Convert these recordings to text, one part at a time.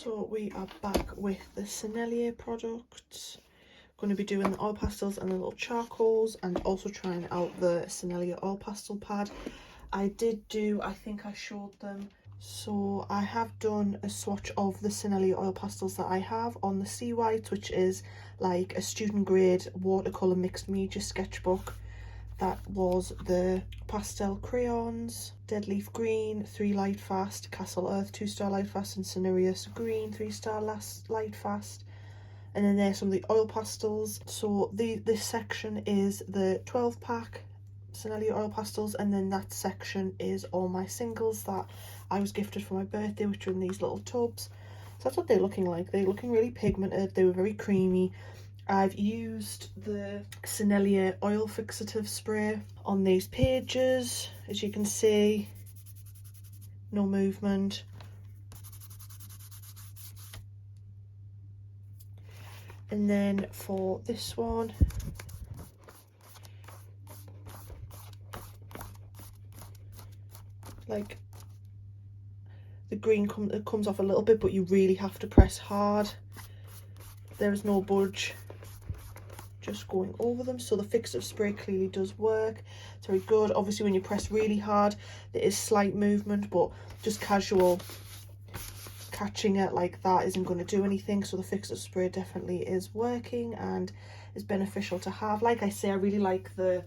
So we are back with the Sennelier products. Going to be doing the oil pastels and the little charcoals, and also trying out the Sennelier oil pastel pad. I think I showed them. So I have done a swatch of the Sennelier oil pastels that I have on the Sea White, which is like a student grade watercolour mixed media sketchbook. That was the pastel crayons, Dead Leaf Green, 3 Light Fast, Castle Earth 2-star Light Fast, and Sirienu Green 3-star Light Fast. And then there's some of the oil pastels. So this section is the 12 pack Sennelier oil pastels, and then that section is all my singles that I was gifted for my birthday, which are in these little tubs. So that's what they're looking like. They're looking really pigmented. They were very creamy. I've used the Sennelier oil fixative spray on these pages. As you can see, no movement. And then for this one, like the green comes off a little bit, but you really have to press hard. There is no budge. Just going over them. So the fixative spray clearly does work. It's very good. Obviously when you press really hard there is slight movement, but just casual catching it like that isn't going to do anything. So the fixative spray definitely is working and is beneficial to have. Like I say, I really like the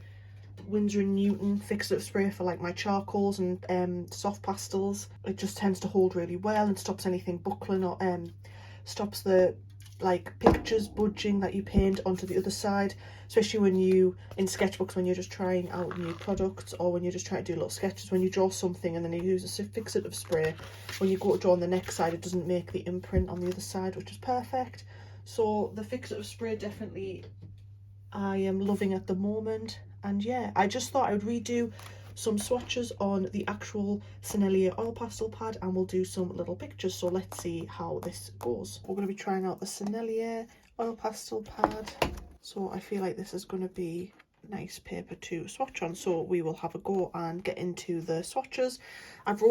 Winsor & Newton fixative spray for like my charcoals and soft pastels. It just tends to hold really well and stops anything buckling, or stops the like pictures budging that you paint onto the other side, especially when you in sketchbooks, when you're just trying out new products, or when you're just trying to do little sketches. When you draw something and then you use a fixative spray, when you go to draw on the next side, it doesn't make the imprint on the other side, which is perfect. So the fixative spray definitely I am loving at the moment. And yeah, I just thought I would redo some swatches on the actual Sennelier oil pastel pad, and we'll do some little pictures. So let's see how this goes. We're going to be trying out the Sennelier oil pastel pad, so I feel like this is going to be nice paper to swatch on. So we will have a go and get into the swatches. I've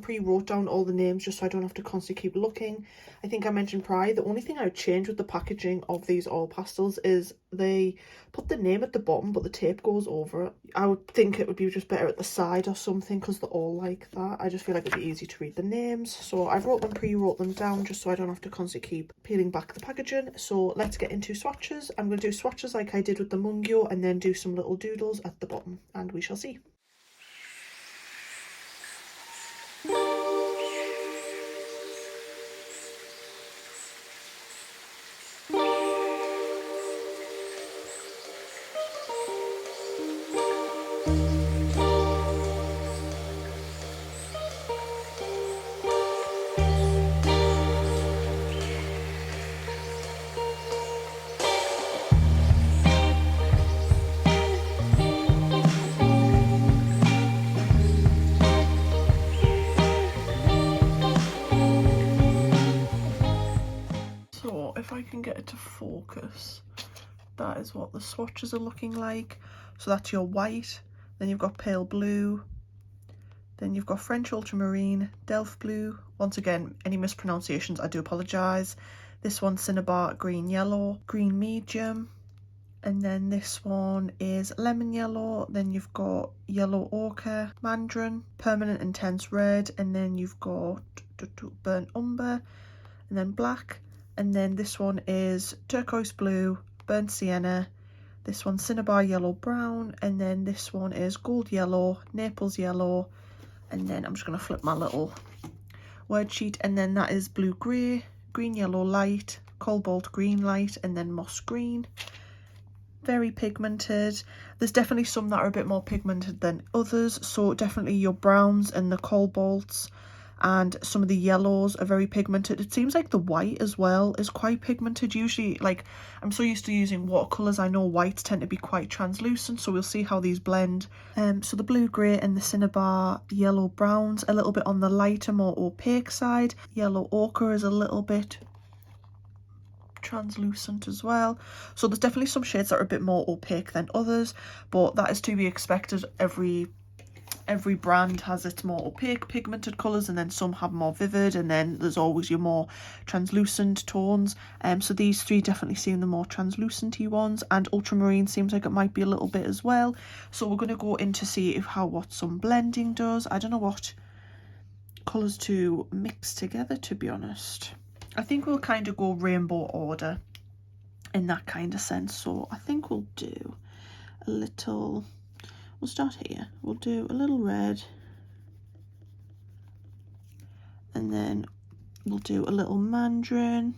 pre-wrote down all the names just so I don't have to constantly keep looking. I think I mentioned prior, the only thing I would change with the packaging of these oil pastels is they put the name at the bottom but the tape goes over it. I would think it would be just better at the side or something, because they're all like that. I just feel like it'd be easy to read the names. So I've pre-wrote them down just so I don't have to constantly keep peeling back the packaging. So let's get into swatches. I'm going to do swatches like I did with the Mungyo, and then do some little doodles at the bottom, and we shall see. If I can get it to focus, that is what the swatches are looking like. So that's your white, then you've got pale blue, then you've got French ultramarine, Delft blue. Once again, any mispronunciations, I do apologise. This one's Cinnabar green yellow, green medium, and then this one is lemon yellow. Then you've got yellow ochre, mandarin, permanent intense red, and then you've got burnt umber, and then black. And then this one is turquoise blue, burnt sienna. This one's cinnabar yellow brown, and then this one is gold yellow, Naples yellow. And then I'm just going to flip my little word sheet, and then that is blue grey, green yellow light, cobalt green light, and then moss green. Very pigmented. There's definitely some that are a bit more pigmented than others, so definitely your browns and the cobalts and some of the yellows are very pigmented. It seems like the white as well is quite pigmented. Usually, like, I'm so used to using watercolours, I know whites tend to be quite translucent, so we'll see how these blend. So the blue grey and the cinnabar yellow browns a little bit on the lighter, more opaque side. Yellow ochre is a little bit translucent as well. So there's definitely some shades that are a bit more opaque than others, but that is to be expected. Every every brand has its more opaque pigmented colours, and then some have more vivid, and then there's always your more translucent tones. So these three definitely seem the more translucent-y ones, and ultramarine seems like it might be a little bit as well. So we're going to go in to see what some blending does. I don't know what colours to mix together, to be honest. I think we'll kind of go rainbow order in that kind of sense. So I think we'll do a little, we'll start here, we'll do a little red, and then we'll do a little mandarin,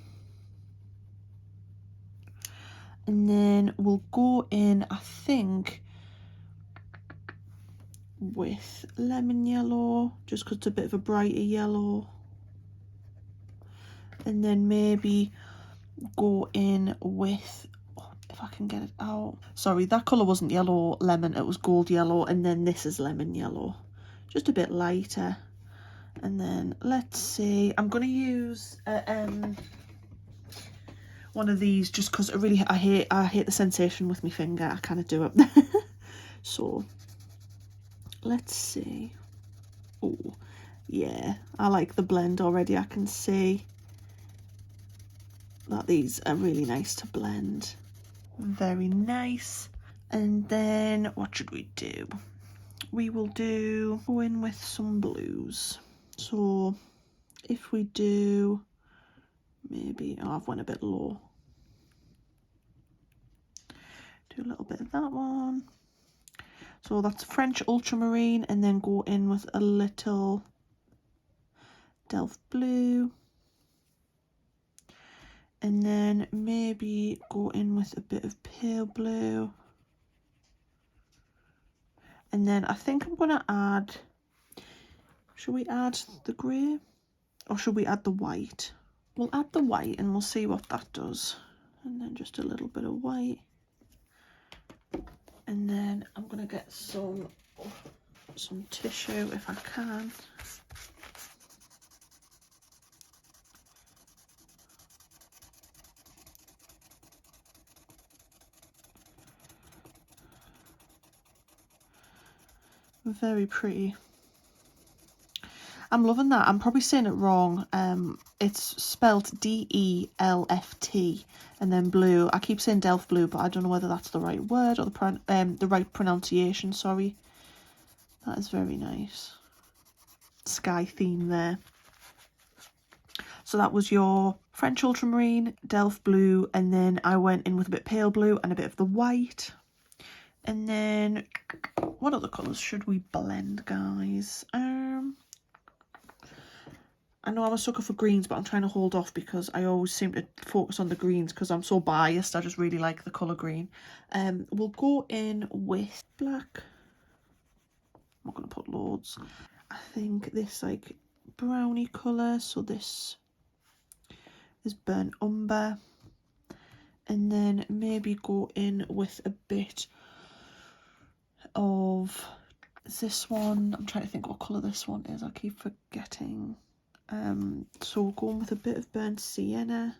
and then we'll go in, I think, with lemon yellow, just because it's a bit of a brighter yellow, and then maybe go in with, if I can get it out, sorry, that colour wasn't yellow lemon, it was gold yellow, and then this is lemon yellow, just a bit lighter. And then let's see, I'm going to use one of these just because I hate the sensation with my finger. I kind of do it. So let's see. Oh yeah, I like the blend already. I can see that these are really nice to blend. Very nice. And then what should we do? We will go in with some blues. So if we do maybe, oh, I've went a bit low. Do a little bit of that one. So that's French ultramarine, and then go in with a little Delft blue. And then maybe go in with a bit of pale blue. And then I think I'm going to add, should we add the grey or should we add the white? We'll add the white and we'll see what that does. And then just a little bit of white. And then I'm going to get some tissue if I can. Very pretty. I'm loving that. I'm probably saying it wrong. It's spelt D-E-L-F-T and then blue. I keep saying Delft blue, but I don't know whether that's the right word or the right pronunciation. Sorry. That is very nice. Sky theme there. So that was your French ultramarine, Delft blue, and then I went in with a bit pale blue and a bit of the white. And then what other colours should we blend, guys? I know I'm a sucker for greens, but I'm trying to hold off because I always seem to focus on the greens because I'm so biased. I just really like the colour green. We'll go in with black. I'm not going to put loads. I think this like brownie colour, so this is burnt umber. And then maybe go in with a bit of this one. I'm trying to think what colour this one is. I keep forgetting. So we'll go in with a bit of burnt sienna.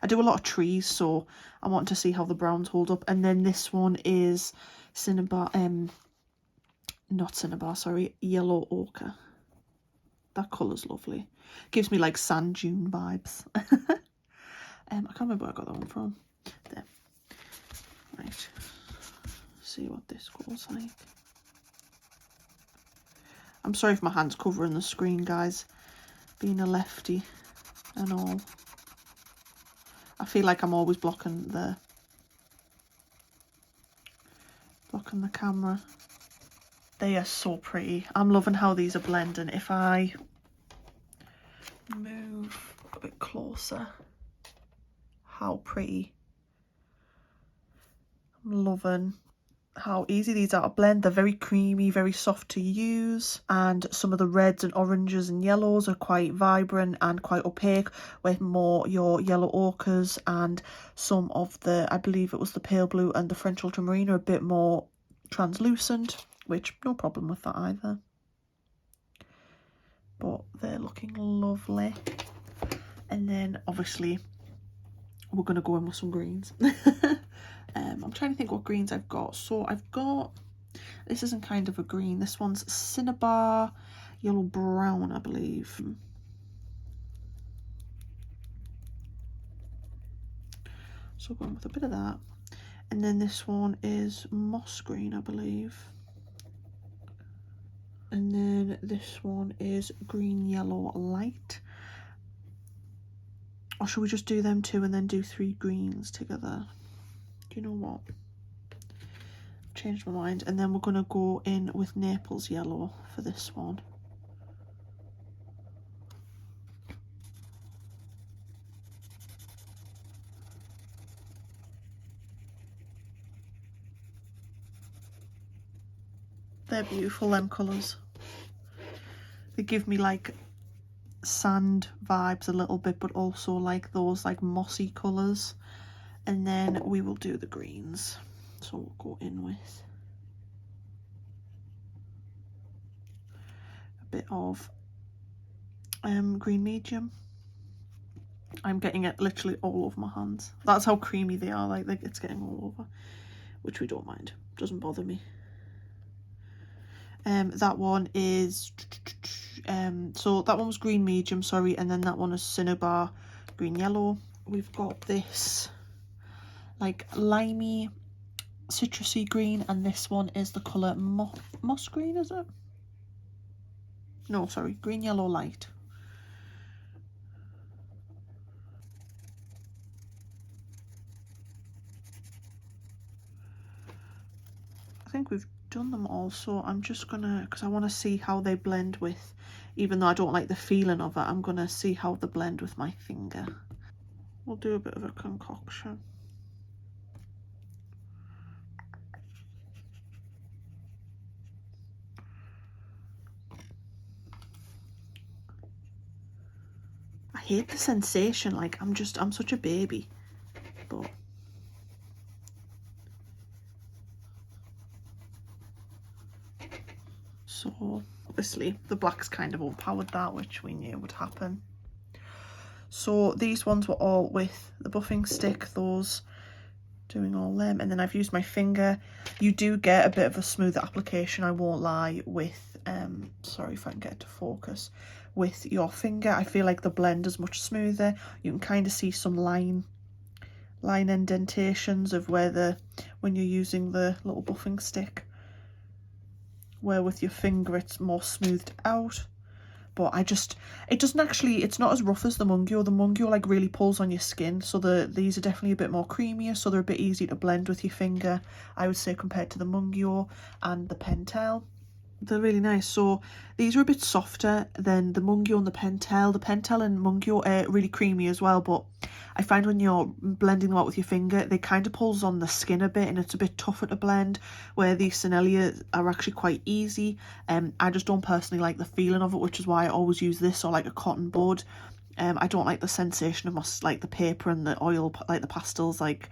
I do a lot of trees, so I want to see how the browns hold up. And then this one is not cinnabar, sorry, yellow ochre. That colour's lovely. Gives me like sand dune vibes. I can't remember where I got that one from. There. Right. See what this goes like. I'm sorry if my hand's covering the screen, guys. Being a lefty and all. I feel like I'm always blocking the camera. They are so pretty. I'm loving how these are blending. If I move a bit closer, how pretty. I'm loving how easy these are to blend. They're very creamy, very soft to use, and some of the reds and oranges and yellows are quite vibrant and quite opaque, with more your yellow ochres, and some of the, I believe it was the pale blue and the French ultramarine, are a bit more translucent, which no problem with that either. But they're looking lovely. And then obviously we're going to go in with some greens. I'm trying to think what greens I've got. So I've got, this isn't kind of a green, this one's Cinnabar Yellow Brown, I believe. So going with a bit of that. And then this one is Moss Green, I believe. And then this one is Green Yellow Light. Or should we just do them two and then do 3 greens together? Do you know what? Changed my mind. And then we're going to go in with Naples Yellow for this one. They're beautiful, them colours. They give me like sand vibes a little bit, but also like those like mossy colours. And then we will do the greens. So we'll go in with a bit of green medium. I'm getting it literally all over my hands. That's how creamy they are, like it's getting all over, which we don't mind, doesn't bother me. That one is so that one was green medium, sorry, and then that one is Cinnabar Green Yellow. We've got this like limey citrusy green, and this one is the colour moss green, is it? No, sorry, Green Yellow Light. I think we've done them all, so I'm just gonna, because I want to see how they blend with, even though I don't like the feeling of it, I'm gonna see how they blend with my finger. We'll do a bit of a concoction. I hate the sensation, like I'm such a baby, but so obviously the black's kind of overpowered that, which we knew would happen. So these ones were all with the buffing stick, those doing all them, and then I've used my finger. You do get a bit of a smoother application, I won't lie, with sorry if I can get it to focus, with your finger. I feel like the blend is much smoother. You can kind of see some line indentations of where when you're using the little buffing stick, where with your finger it's more smoothed out. But it doesn't actually, it's not as rough as the Mungyo. The Mungyo like really pulls on your skin, so these are definitely a bit more creamier, so they're a bit easier to blend with your finger, I would say, compared to the Mungyo and the Pentel. They're really nice. So these are a bit softer than the Mungyo and the Pentel. The Pentel and Mungyo are really creamy as well, but I find when you're blending them out with your finger, they kind of pulls on the skin a bit and it's a bit tougher to blend, where these Sennelier are actually quite easy. I just don't personally like the feeling of it, which is why I always use this or like a cotton bud. I don't like the sensation of like the paper and the oil, like the pastels, like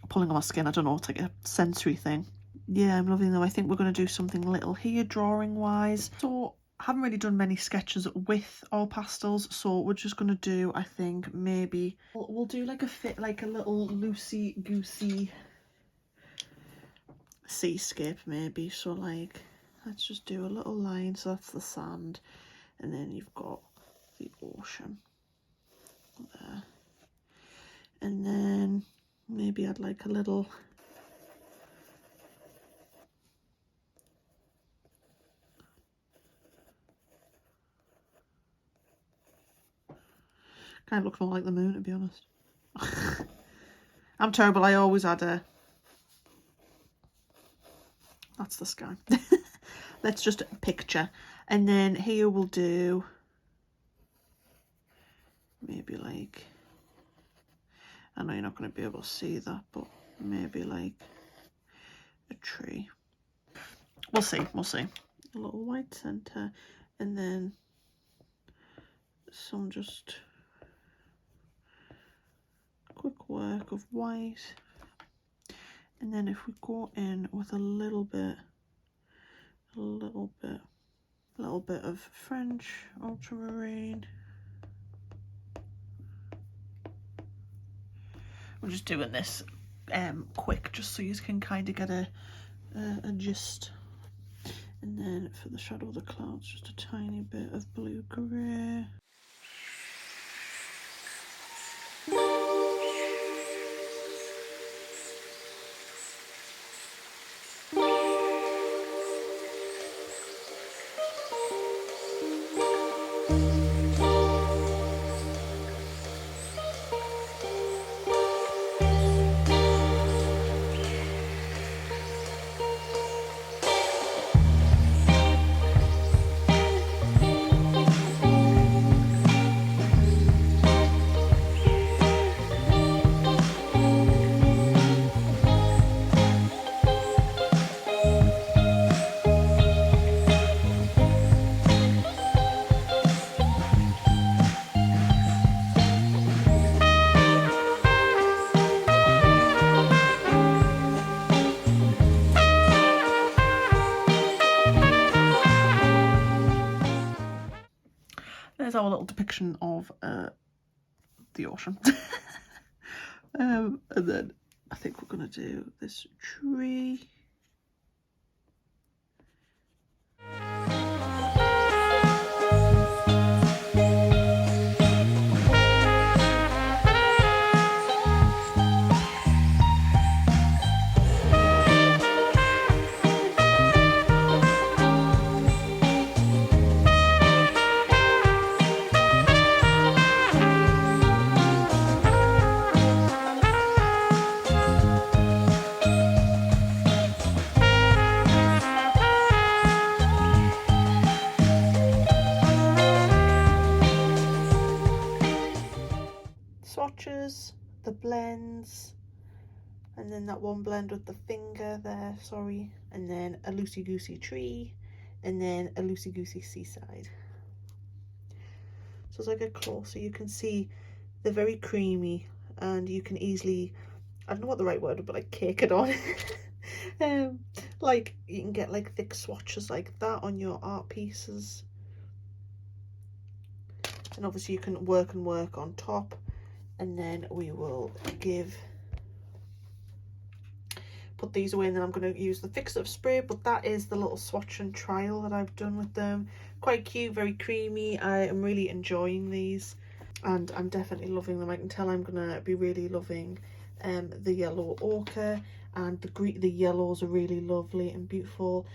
pulling on my skin. I don't know, it's like a sensory thing. Yeah, I'm loving them. I think we're going to do something little here drawing wise. So I haven't really done many sketches with Oil Pastels, so we're just going to do, I think, maybe we'll do like a little loosey goosey seascape maybe. So like, let's just do a little line, so that's the sand, and then you've got the ocean there, and then maybe I'd like a little kind of looks more like the moon, to be honest. I'm terrible. I always add a... That's the sky. Let's just picture. And then here we'll do... maybe like... I know you're not going to be able to see that, but maybe like a tree. We'll see. We'll see. A little white centre. And then some just... quick work of white, and then if we go in with a little bit of French ultramarine, we're just doing this quick, just so you can kind of get a gist. And then for the shadow of the clouds, just a tiny bit of blue-grey. There's our little depiction of the ocean. And then I think we're gonna do this tree. Swatches, the blends, and then that one blend with the finger there, sorry, and then a loosey-goosey tree, and then a loosey-goosey seaside. So as I get closer, you can see they're very creamy, and you can easily, I don't know what the right word would be, like cake it on. Like you can get like thick swatches like that on your art pieces, and obviously you can work and work on top. And then we will put these away, and then I'm going to use the Fixative Spray, but that is the little swatch and trial that I've done with them. Quite cute, very creamy. I am really enjoying these, and I'm definitely loving them. I can tell I'm going to be really loving the yellow ochre, and the yellows are really lovely and beautiful.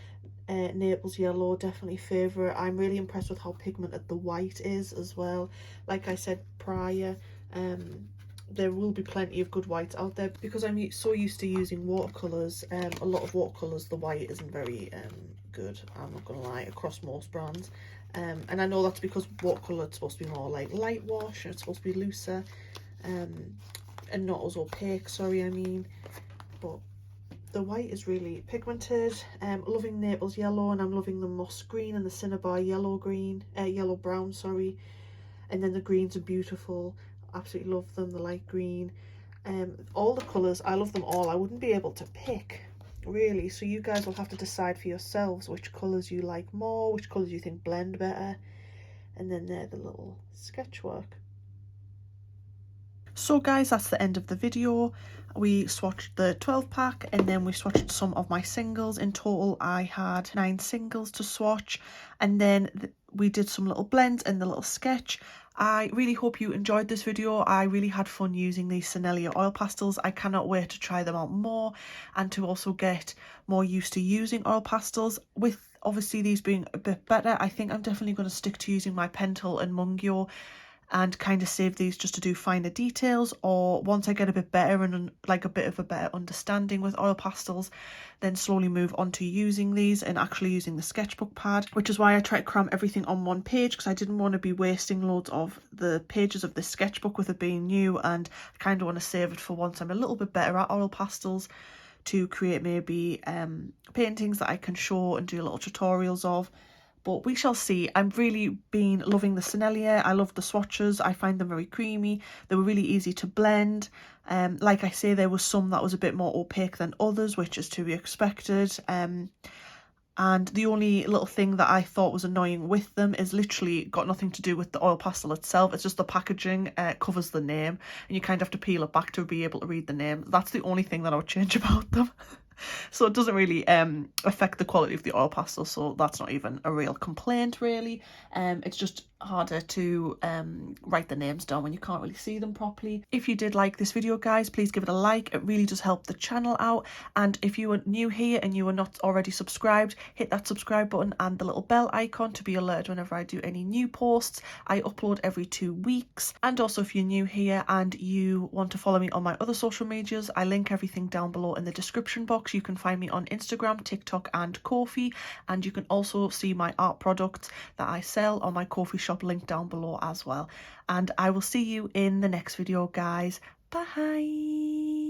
Naples yellow, definitely favourite. I'm really impressed with how pigmented the white is as well. Like I said prior, there will be plenty of good whites out there, because I'm so used to using watercolours. A lot of watercolours, the white isn't very good, I'm not gonna lie, across most brands. And I know that's because watercolour is supposed to be more like light wash, and it's supposed to be looser, and not as opaque, sorry, I mean. But the white is really pigmented. Loving Naples yellow, and I'm loving the moss green and the cinnabar yellow brown, sorry. And then the greens are beautiful. Absolutely love them, the light green. All the colours, I love them all. I wouldn't be able to pick, really. So you guys will have to decide for yourselves which colours you like more, which colours you think blend better. And then they're the little sketch work. So guys, that's the end of the video. We swatched the 12 pack, and then we swatched some of my singles. In total I had 9 singles to swatch, and then we did some little blends and the little sketch. I really hope you enjoyed this video. I really had fun using these Sennelier oil pastels. I cannot wait to try them out more, and to also get more used to using oil pastels. With obviously these being a bit better, I think I'm definitely going to stick to using my Pentel and Mungyo, and kind of save these just to do finer details, or once I get a bit better and like a bit of a better understanding with oil pastels, then slowly move on to using these and actually using the sketchbook pad, which is why I try to cram everything on one page, because I didn't want to be wasting loads of the pages of the sketchbook with it being new, and I kind of want to save it for once I'm a little bit better at oil pastels, to create maybe paintings that I can show and do little tutorials of. But we shall see. I've really been loving the Sennelier. I love the swatches. I find them very creamy. They were really easy to blend. Like I say, there was some that was a bit more opaque than others, which is to be expected. And the only little thing that I thought was annoying with them is literally got nothing to do with the oil pastel itself. It's just the packaging covers the name, and you kind of have to peel it back to be able to read the name. That's the only thing that I would change about them. So it doesn't really affect the quality of the oil pastel, so that's not even a real complaint really. It's just harder to write the names down when you can't really see them properly. If you did like this video, guys, please give it a like. It really does help the channel out. And if you are new here and you are not already subscribed, hit that subscribe button and the little bell icon to be alerted whenever I do any new posts. I upload every 2 weeks. And also, if you're new here and you want to follow me on my other social medias, I link everything down below in the description box. You can find me on Instagram, TikTok and Ko-fi, and you can also see my art products that I sell on my Ko-fi shop link down below as well. And I will see you in the next video, guys. Bye.